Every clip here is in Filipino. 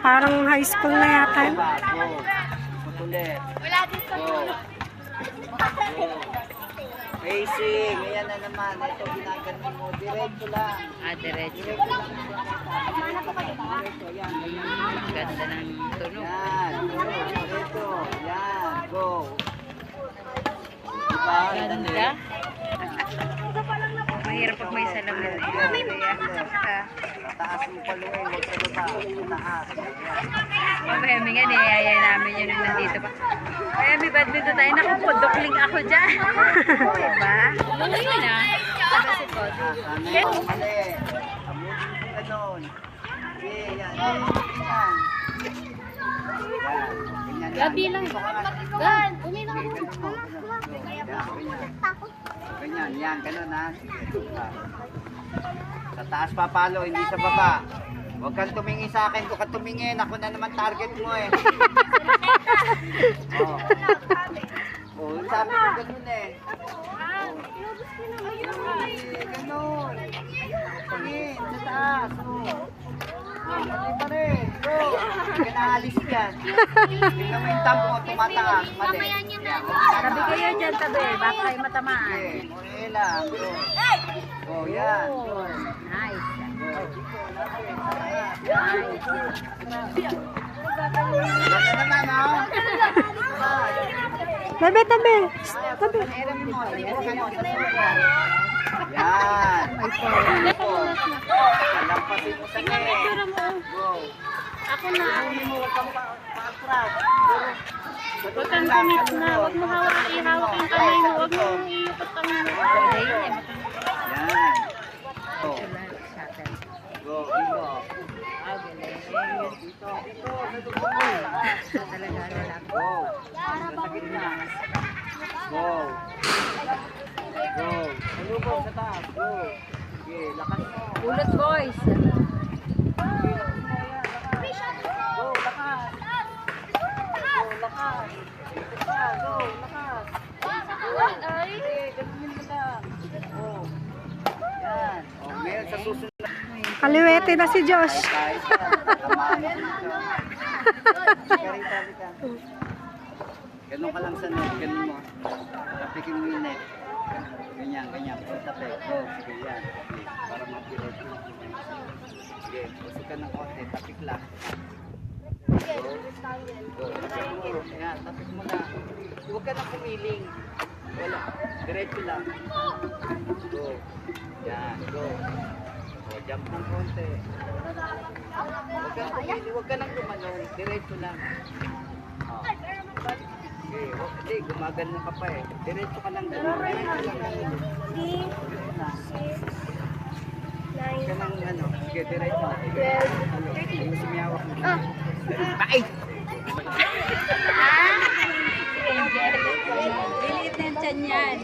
Parang high school na yata. Wala dito. Facing, ayan na naman. Ito ginaganon mo. Diretso lang. Diretso. Diretso, yan. Ganda ng tunog. Yan. Diretso. Yan. Go. Diba? Ganda. Mahirap pag may salamin. Taas mo paluin. Huwag sa baba. Taas. Mabahemi nga, niyayaya namin yun nung nandito pa. Kaya may badminton tayo. Naku po, dukling ako dyan. Diba? Ano yun ah? Sabi si Cody. Mali. Abutin mo ganon. Okay, yan. Yan. Gabi lang. Gan, umina ka mo. Ganyan, yan, ganun ha. Sa taas papalo, hindi sa baba. Huwag kang tumingin sa akin, huwag kang tumingin. Ako na naman target mo eh. Oh. Oh, sabi ko ganun eh. Ganun. Tingin, sa taas. Hindi pa rin. Go. Hindi ka naalis yan. Tingnan mo yung tampo mo, tumataas. Mali. Tabi kayo dyan, tabi. Baka kayo matamaan. Okay, Morela. Go. Go, yan. Go. Nice. Ganda naman, no? Tabi, tabi. Tabi. Yan. Palampasin mo sa net. Go. Ako na. Huwag kang pa-atras. Huwag kang kumit na. Huwag mo ihawak yung kamay mo. Huwag mo iikot ang Yan. Go. Go. Go. Dito. Dito. Talaga, wala ko. Go. Sa gitna. Go. Go. Malubog sa taas. Go. Sige, lakas mo. Ulot boys. Go, lakas. Go, lakas. Dito pa. Go, lakas. Ay. Sige, gawin mo lang. Go. Yan. O, ngayon sa susunod. Kaliwete na si Josh. Tayo sa tamaan dito. Karita, karita. Ganun ka lang sa net. Ganun mo. Tapikin mo yung net. Ganyan, ganyan. Puro tapik. Go, sige, yan. Sige, para mapirot. Sige, pusok ka ng konti. Tapik lang. Go. Go. Tapik mo. Yan, tapik mo na. Huwag ka nang pumiling. Wala. Diretso lang. Go. Yan, go. O, jump ng konti. Huwag ka nang pumiling. Huwag ka nang gumanon. Diretso lang. O. Okay, hindi, gumagano ka pa eh. Diretso ka lang doon. Diretso lang doon. Huwag ka nang ano. Sige, diretso lang. Ano, hindi mo sumiyawak mo. Bye! Lilit na yung tiyan yan.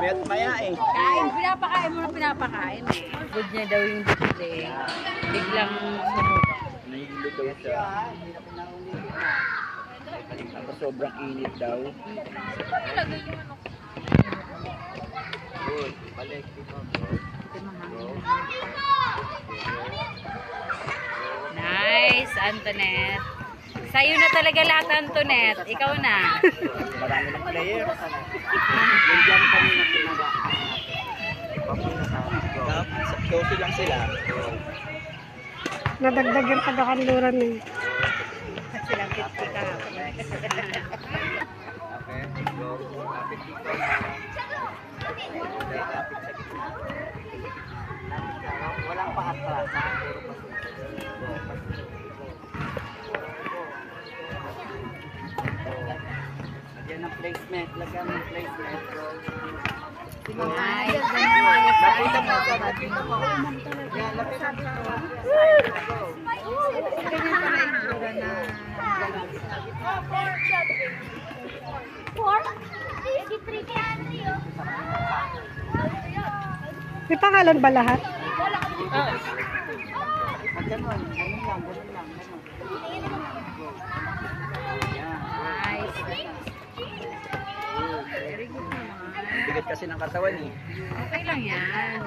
Mayat maya eh. Kain, pinapakain mo na pinapakain. Good niya daw yung dutling. Biglang sumuka. Nahihilo daw siya. Tapos sobrang init daw. Good. Balik. Nice, Antoinette. Sa'yo na talaga lahat, Antoinette. Ikaw na. Marami ng player. Yung jump kanina pinaga. Dosi lang sila. Nadagdag yung pagkakanluran eh. Silang 50 ka. Okay, go. Lapit dito. Okay, lapit sa gitna. Walang pa-atras. Puro pasunod. Go, pasunod. Lagyan ng placement. Lagyan ng placement. Go. Nice. Lapit mo sa lapit mo. Yan, lapit mo. Go. Ganyan pala yung tura na. May pangalan ba lahat? Pag ganun, ganun lang, ganun lang, ganun. Go. Yan. Nice. Very good naman. bigat kasi ng katawan eh. Okay lang yan.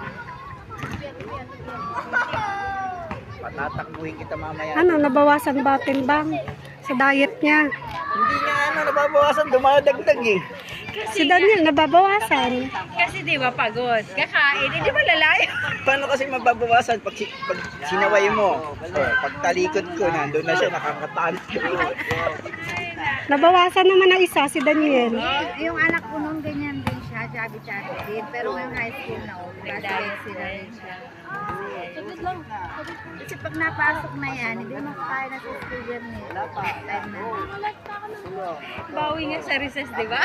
Patatakbuhin kita mamaya. Ano, nabawasan ba timbang sa diet niya? Hindi nga nababawasan, dumadagdag eh. Si Daniel, nababawasan. Kasi di ba pagod? Kakain, di ba lalayo? Paano kasi mababawasan pag sinaway mo? Pag talikod ko, nandun na siya, nakakataan. Nabawasan naman ang isa, si Daniel. Yung anak ko nung ganyan din siya, chubby-chubby din. Pero ngayong high school na, graduate sila rin siya. Kasi pag napasok na yan, hindi mo kaya na sa school yan eh. Time na. Bawi nga sa recess, di ba?